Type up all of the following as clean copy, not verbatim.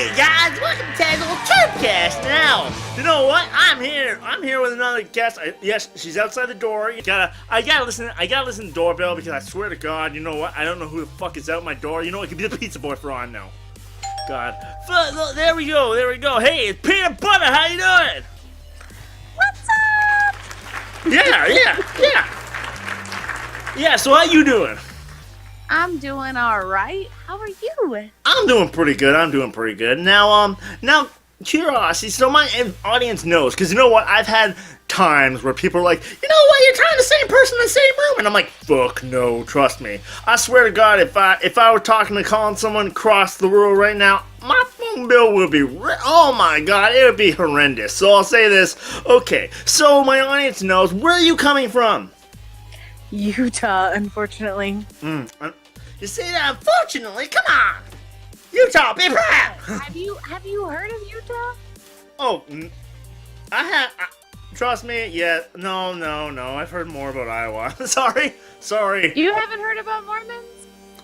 Hey guys, welcome to Tazwhole Tubecast. Now, you know what? I'm here with another guest. Yes, she's outside the door. I gotta listen to the doorbell because I swear to God, you know what? I don't know who the fuck is out my door. You know, it could be the pizza boy for all I know. God. There we go. Hey, it's peanut butter. How you doing? What's up? Yeah. So how you doing? I'm doing all right. How are you? I'm doing pretty good. Now, curiosity. So my audience knows, because you know what? I've had times where people are like, you know what? You're trying the same person in the same room, and I'm like, fuck no, trust me. I swear to God, if I were calling someone across the world right now, my phone bill would be, oh my God, it would be horrendous. So I'll say this. Okay, so my audience knows. Where are you coming from? Utah, unfortunately. You say that unfortunately? Come on! Utah, be proud! Have you heard of Utah? Oh, I have. Trust me, yeah. No. I've heard more about Iowa. Sorry. You haven't heard about Mormons?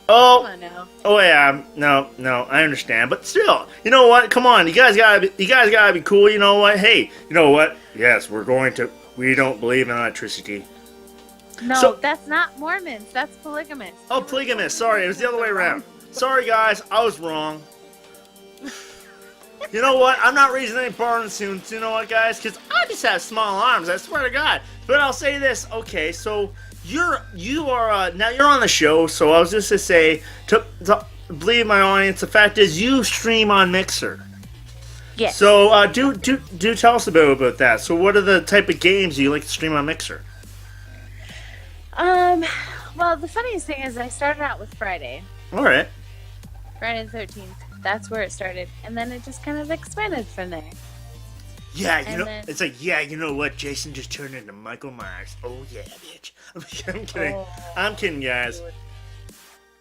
Oh. Come on now. Oh yeah. No. I understand, but still, you know what? Come on, you guys gotta be cool. You know what? Hey, you know what? Yes, we don't believe in electricity. No, that's not Mormons. That's polygamous. Oh, polygamous. Sorry, it was the other way around. Sorry, guys. I was wrong. You know what? I'm not raising any barns soon. You know what, guys? Because I just have small arms. I swear to God. But I'll say this. Okay, so you are now you're on the show. So I was just to say to believe my audience. The fact is, you stream on Mixer. Yes. So do tell us about that. So what are the type of games you like to stream on Mixer? Well, the funniest thing is I started out with Friday. All right. Friday the 13th. That's where it started. And then it just kind of expanded from there. Yeah, it's like, yeah, you know what? Jason just turned into Michael Myers. Oh, yeah, bitch. I'm kidding. I'm kidding, guys.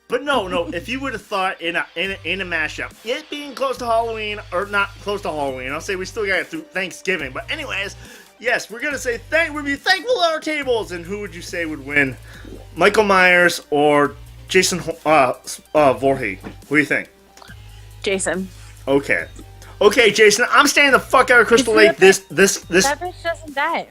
But no, if you would have thought in a mashup, it being close to Halloween, or not close to Halloween, I'll say we still got it through Thanksgiving. But anyways, yes, we're going to say we'd be thankful to our tables. And who would you say would win? Michael Myers or Jason Voorhees? What do you think? Jason. Okay, Jason, I'm staying the fuck out of Crystal Lake. This. That bitch doesn't die.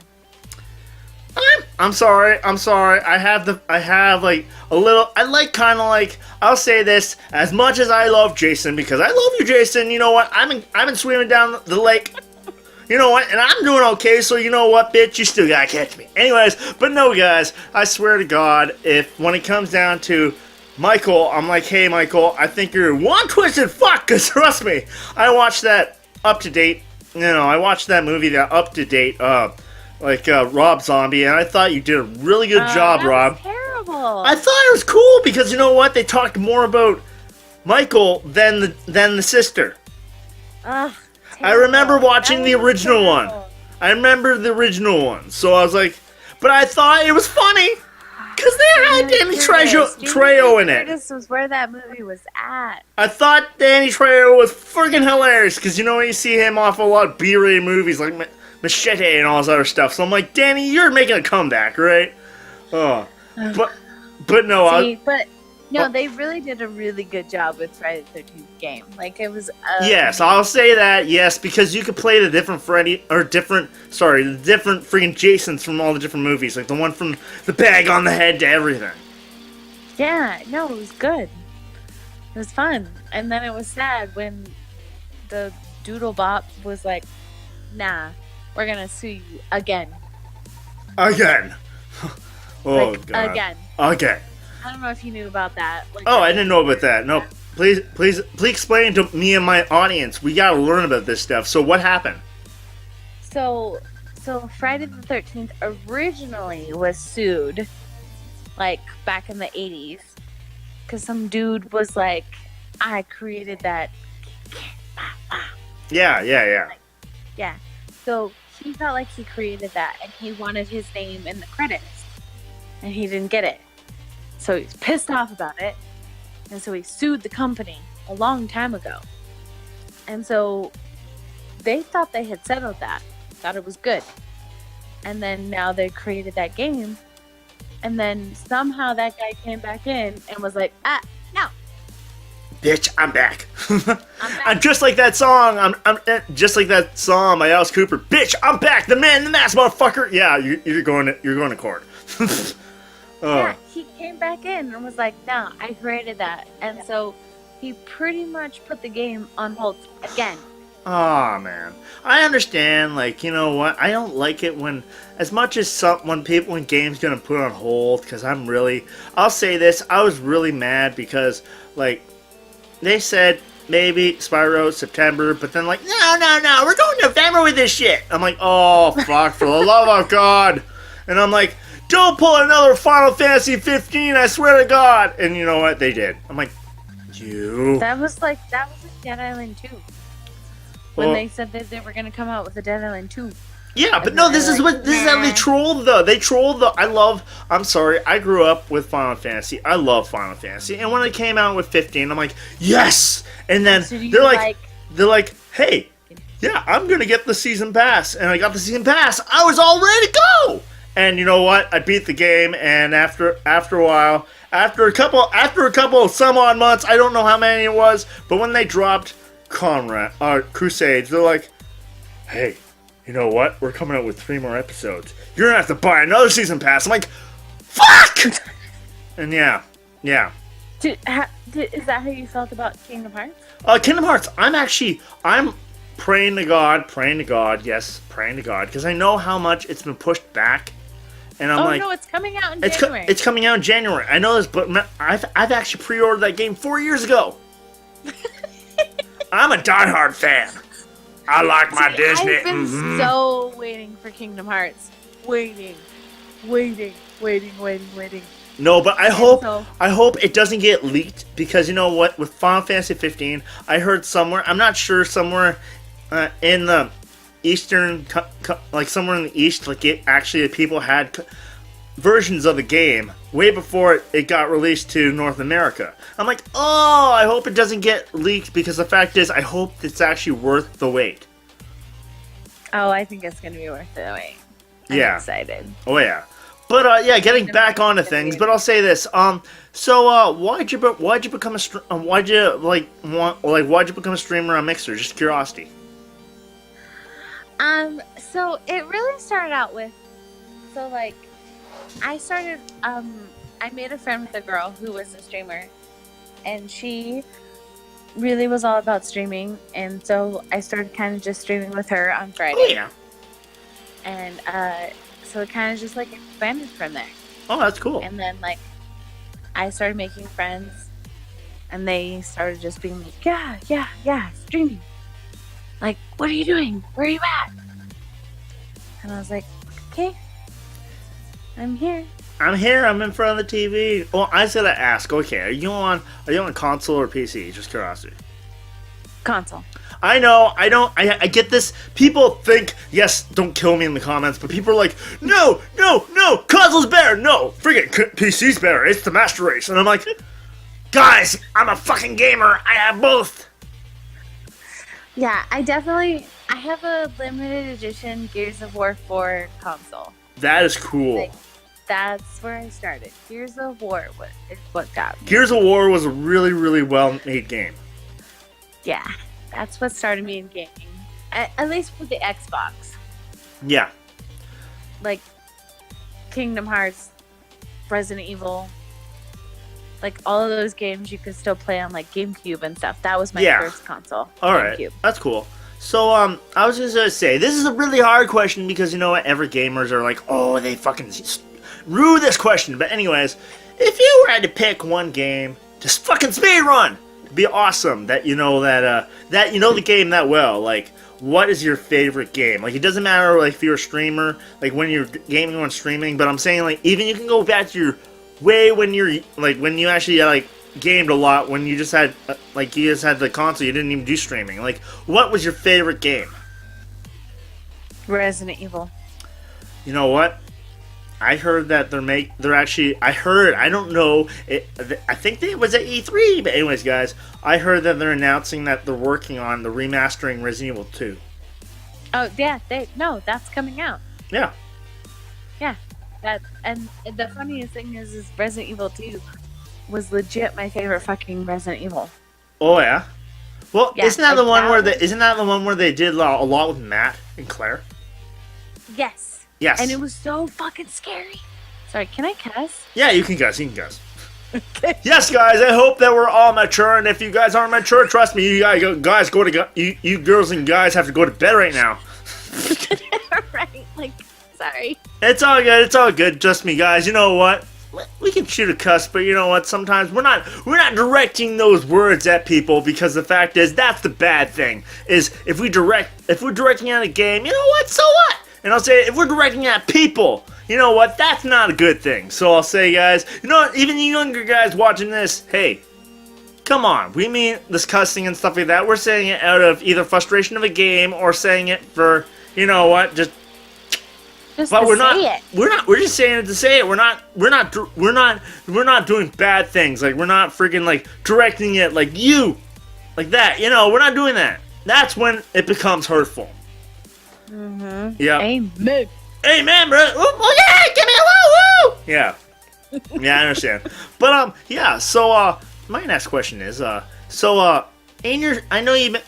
I'm sorry. I have like a little. I like kind of like. I'll say this. As much as I love Jason, because I love you, Jason. You know what? I've been swimming down the lake. You know what? And I'm doing okay, so you know what, bitch? You still gotta catch me. Anyways, but no, guys, I swear to God, when it comes down to Michael, I'm like, hey, Michael, I think you're one twisted fuck, because trust me, I watched that up-to-date, I watched that movie, that up-to-date, Rob Zombie, and I thought you did a really good job, Rob. That was terrible. I thought it was cool, because you know what? They talked more about Michael than the sister. Ugh. I remember watching the original one. I remember the original one. So I was like, but I thought it was funny. Because they had Danny Trejo in it. This was where that movie was at. I thought Danny Trejo was freaking hilarious. Because you know, you see him off a lot of B-rated movies like Machete and all this other stuff. So I'm like, Danny, you're making a comeback, right? Oh. But no. No, they really did a really good job with Friday the 13th game. Like, it was... yes, I'll say that, yes, because you could play the different the different freaking Jasons from all the different movies. Like, the one from the bag on the head to everything. Yeah, no, it was good. It was fun. And then it was sad when the Doodle Bop was like, nah, we're gonna sue you again. Again. Oh, like, God. Again. I don't know if you knew about that. Like, I didn't know about that. No, please explain to me and my audience. We gotta learn about this stuff. So what happened? So Friday the 13th originally was sued, like, back in the 80s. Because some dude was like, I created that. Yeah. Yeah. So he felt like he created that, and he wanted his name in the credits. And he didn't get it. So he was pissed off about it, and so he sued the company a long time ago. And so they thought they had settled that, thought it was good. And then now they created that game, and then somehow that guy came back in and was like, no. bitch, I'm back. I'm back. I'm just like that song. I'm just like that song by Alice Cooper. Bitch, I'm back. The man, the mask, motherfucker. Yeah, you're going to court. Yeah, he came back in and was like, "No, I created that," and so he pretty much put the game on hold again. Oh man, I understand. Like, you know what? I don't like it when, as much as when games gonna put on hold. Because I'll say this. I was really mad because like they said maybe Spyro September, but then like no, we're going November with this shit. I'm like, oh fuck, for the love of God, and I'm like, don't pull another Final Fantasy 15. I swear to God. And you know what? They did. I'm like, That was Dead Island 2. When they said that they were going to come out with a Dead Island 2. Yeah, but no, this is how they trolled though. They trolled the. I'm sorry. I grew up with Final Fantasy. I love Final Fantasy, and when it came out with 15, I'm like, yes. And then they're like, hey, yeah, I'm gonna get the season pass, and I got the season pass. I was all ready to go. And you know what? I beat the game, and after a while, after a couple some odd months, I don't know how many it was, but when they dropped Crusades, they're like, hey, you know what? We're coming out with 3 more episodes. You're gonna have to buy another season pass. I'm like, fuck! And yeah. Is that how you felt about Kingdom Hearts? Kingdom Hearts, I'm praying to God, yes, praying to God, because I know how much it's been pushed back. And I'm like, no, it's coming out in January. It's coming out in January. I know this, but I've actually pre-ordered that game 4 years ago. I'm a diehard fan. I like my Disney. I've been so waiting for Kingdom Hearts. Waiting. No, but I hope it doesn't get leaked, because you know what? With Final Fantasy 15, I heard somewhere, I'm not sure, somewhere in the eastern, like somewhere in the east, like people had versions of the game way before it got released to North America. I'm like, oh, I hope it doesn't get leaked, because the fact is, I hope it's actually worth the wait. Oh, I think it's going to be worth the wait. I'm excited. Oh yeah. But getting back onto things. But I'll say this. So why'd you become why'd you become a streamer on Mixer? Just curiosity. So it really started out with, I started, I made a friend with a girl who was a streamer, and she really was all about streaming, and so I started kind of just streaming with her on Friday. Oh yeah. And so it kind of just expanded from there. Oh, that's cool. And then I started making friends, and they started just being like, yeah, streaming. Like, what are you doing? Where are you at? And I was like, okay, I'm here. I'm in front of the TV. Well, I was gonna ask. Okay, are you on console or PC? Just curiosity. Console. I know. I get this. People think, yes, don't kill me in the comments, but people are like, no, console's better. No, friggin' PC's better. It's the master race. And I'm like, guys, I'm a fucking gamer. I have both. Yeah, I have a limited edition Gears of War 4 console. That is cool. That's where I started. Gears of War is what got me. Gears of War was a really, really well-made game. Yeah, that's what started me in gaming. At least with the Xbox. Yeah. Like Kingdom Hearts, Resident Evil, all of those games you could still play on GameCube and stuff. That was my first console. All right, GameCube. That's cool. So I was just gonna say, this is a really hard question, because you know what, ever gamers are like, oh, they fucking rue this question. But anyways, if you had to pick one game, just fucking speedrun. It'd be awesome that you know that you know the game that well. What is your favorite game? It doesn't matter if you're a streamer, when you're gaming on streaming, but I'm saying even you can go back to your way when you're when you actually gamed a lot, when you just had you just had the console, you didn't even do streaming. What was your favorite game? Resident Evil. You know what? I heard that I don't know, I think it was at E3, but anyways, guys, I heard that they're announcing that they're working on the remastering Resident Evil 2. Oh, yeah, that's coming out. Yeah. Yeah, and the funniest thing is Resident Evil 2 was legit my favorite fucking Resident Evil. Oh yeah. Well, Yeah, isn't that like the one that where was- isn't that the one where they did a lot with Matt and Claire? Yes. Yes. And it was so fucking scary. Sorry, can I cuss? Yeah, you can guess. You can guess. Okay. Yes, guys. I hope that we're all mature, and if you guys aren't mature, trust me, guys go to you girls and guys have to go to bed right now. Right, like, sorry. It's all good. It's all good. Trust me, guys. You know what? We can shoot a cuss, but you know what? Sometimes we're not directing those words at people, because the fact is that's the bad thing. Is if we're directing at a game, you know what? So what? And I'll say if we're directing at people, you know what? That's not a good thing. So I'll say, guys, you know what? Even the younger guys watching this, hey, come on. We mean this cussing and stuff like that. We're saying it out of either frustration of a game or saying it for, you know what? Just but we're not. We're just saying it to say it. We're not doing bad things. Like we're not freaking like directing it like you, like that. You know, we're not doing that. That's when it becomes hurtful. Mm-hmm. Yeah. Amen. Amen, bro. Oh yeah, give me a woo woo. Yeah. Yeah, I understand. But yeah. So my next question is in your, I know you've been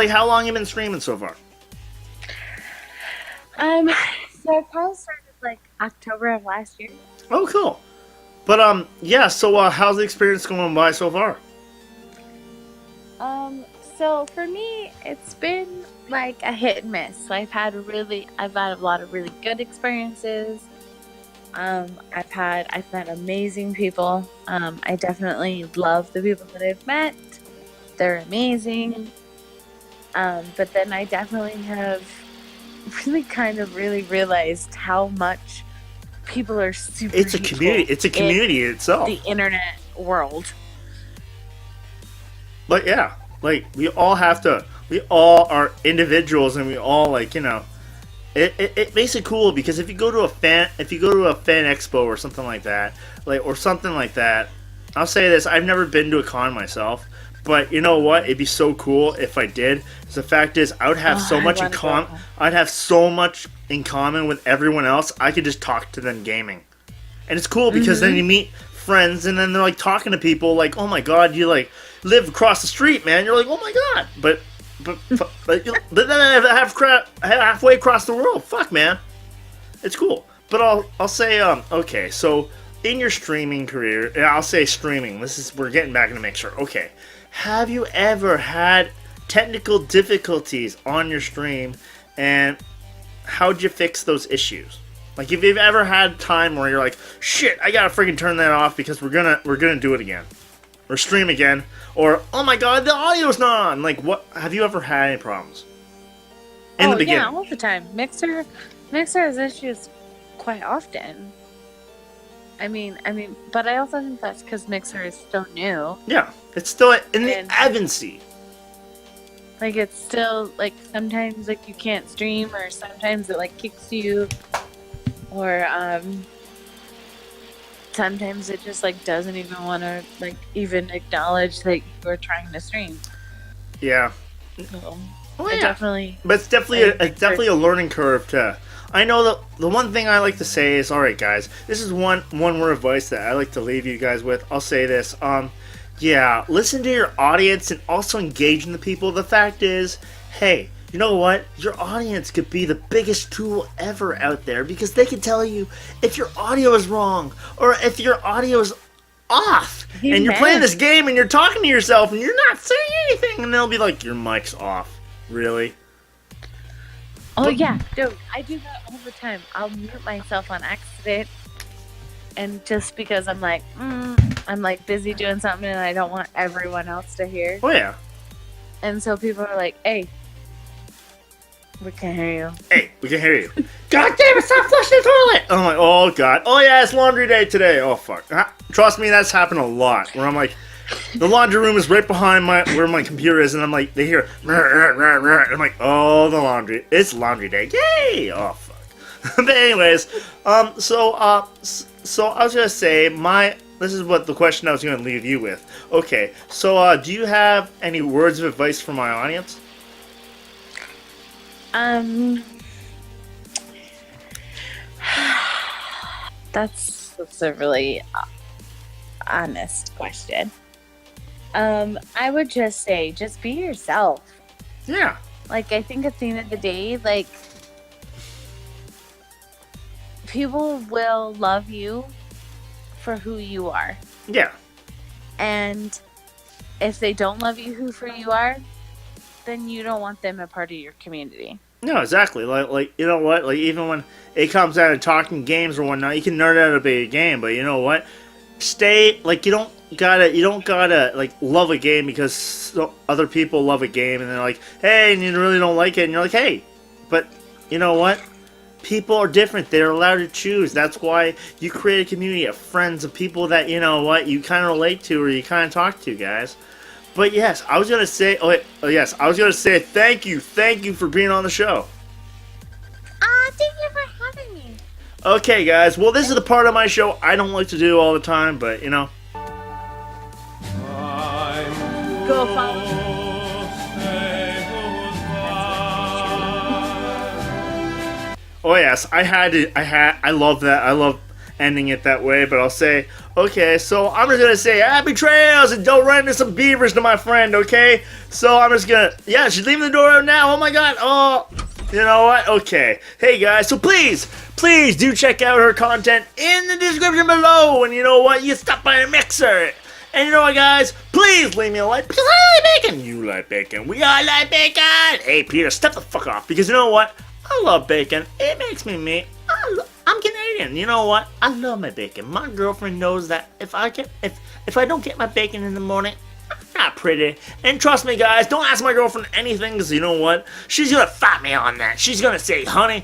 how long you been streaming so far? So I probably started like October of last year. Oh, cool. But yeah. So how's the experience going by so far? So for me, it's been like a hit and miss. So I've had a lot of really good experiences. I've met amazing people. I definitely love the people that I've met. They're amazing. But then I definitely have really realized how much people are super It's a community. It's a community itself. The internet world. But yeah, like we all are individuals, and we all like, you know, it makes it cool, because if you go to a fan expo or something like that, I'll say this: I've never been to a con myself, but you know what? It'd be so cool if I did. Because the fact is, I would have so much in common. I'd have so much in common with everyone else. I could just talk to them gaming, and it's cool because then you meet friends, and then they're like talking to people like, "Oh my god, you like live across the street, man." You're like, "Oh my god," but then I have halfway across the world. Fuck, man, it's cool. But I'll say okay, so in your streaming career, and I'll say streaming. We're getting back in the mixer. Okay, have you ever had technical difficulties on your stream, and how'd you fix those issues? Like if you've ever had time where you're like, shit, I gotta freaking turn that off because we're gonna do it again, or stream again, or oh my god, the audio's not on. Like, what? Have you ever had any problems in the beginning? Yeah, all the time. Mixer has issues quite often. I mean, but I also think that's because Mixer is still new. Yeah, it's still in the infancy. Like it's still like sometimes like you can't stream, or sometimes it like kicks you, or sometimes it just like doesn't even want to like even acknowledge that you're trying to stream. Yeah. So, oh, yeah. Definitely. But it's definitely a learning curve to. I know the one thing I like to say is, all right, guys, this is one word of advice that I like to leave you guys with. I'll say this. Yeah, listen to your audience and also engage in the people. The fact is, hey, you know what? Your audience could be the biggest tool ever out there, because they can tell you if your audio is wrong or if your audio is off. And you're playing this game and you're talking to yourself and you're not saying anything, and they'll be like, your mic's off. Really? Oh yeah, dude, I do that all the time. I'll mute myself on accident, and just because I'm like busy doing something and I don't want everyone else to hear. Oh yeah. And so people are like, "Hey, we can hear you." Hey, we can hear you. God damn it! Stop flushing the toilet. I'm like, oh god. Oh yeah, it's laundry day today. Oh fuck. Trust me, that's happened a lot. Where I'm like, the laundry room is right behind where my computer is, and I'm like, they hear, and I'm like, oh, the laundry. It's laundry day. Yay! Oh fuck. But anyways, so I was gonna say this is what the question I was gonna leave you with. Okay, so do you have any words of advice for my audience? That's a really honest question. I would just say, just be yourself. Yeah. Like, I think at the end of the day, like, people will love you for who you are. Yeah. And if they don't love you for who you are, then you don't want them a part of your community. No, exactly. Like you know what? Like even when it comes out of talking games or whatnot, you can nerd out about a game, but you know what? Stay like you don't gotta like love a game because other people love a game and they're like, hey, and you really don't like it, and you're like, hey, but you know what? People are different. They're allowed to choose. That's why you create a community of friends, of people that you know what you kind of relate to or you kind of talk to, guys. But yes, I was gonna say. I was gonna say thank you for being on the show. Thank you for having me. Okay, guys. Well, this is the part of my show I don't like to do all the time, but you know. Go follow. Oh yes, I love that. I love ending it that way, but I'll say, okay, so I'm just gonna say happy trails and don't run into some beavers to my friend, okay? So I'm just gonna, yeah, she's leaving the door out now. Oh my god, oh, you know what? Okay. Hey guys, so please do check out her content in the description below, and you know what? You stop by the mixer. And you know what, guys? Please leave me a like, because I like bacon. You like bacon. We all like bacon. Hey, Peter, step the fuck off, because you know what? I love bacon. It makes me me. I'm Canadian. You know what? I love my bacon. My girlfriend knows that if I don't get my bacon in the morning, I'm not pretty. And trust me, guys, don't ask my girlfriend anything, because you know what? She's gonna fight me on that. She's gonna say, honey,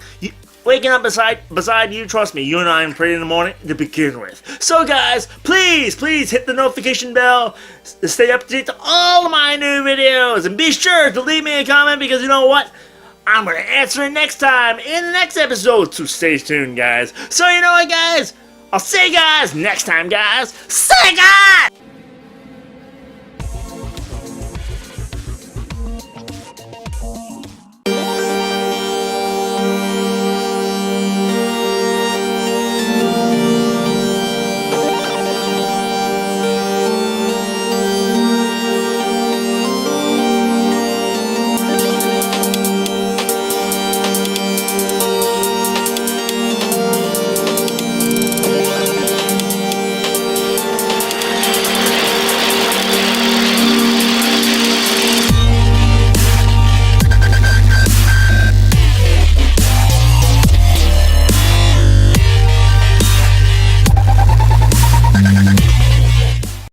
waking up beside you, trust me, you and I am pretty in the morning to begin with. So guys, please hit the notification bell to stay up to date to all of my new videos, and be sure to leave me a comment, because you know what? I'm gonna answer it next time in the next episode, so stay tuned, guys. So you know what, guys? I'll see you guys next time, guys. See you guys!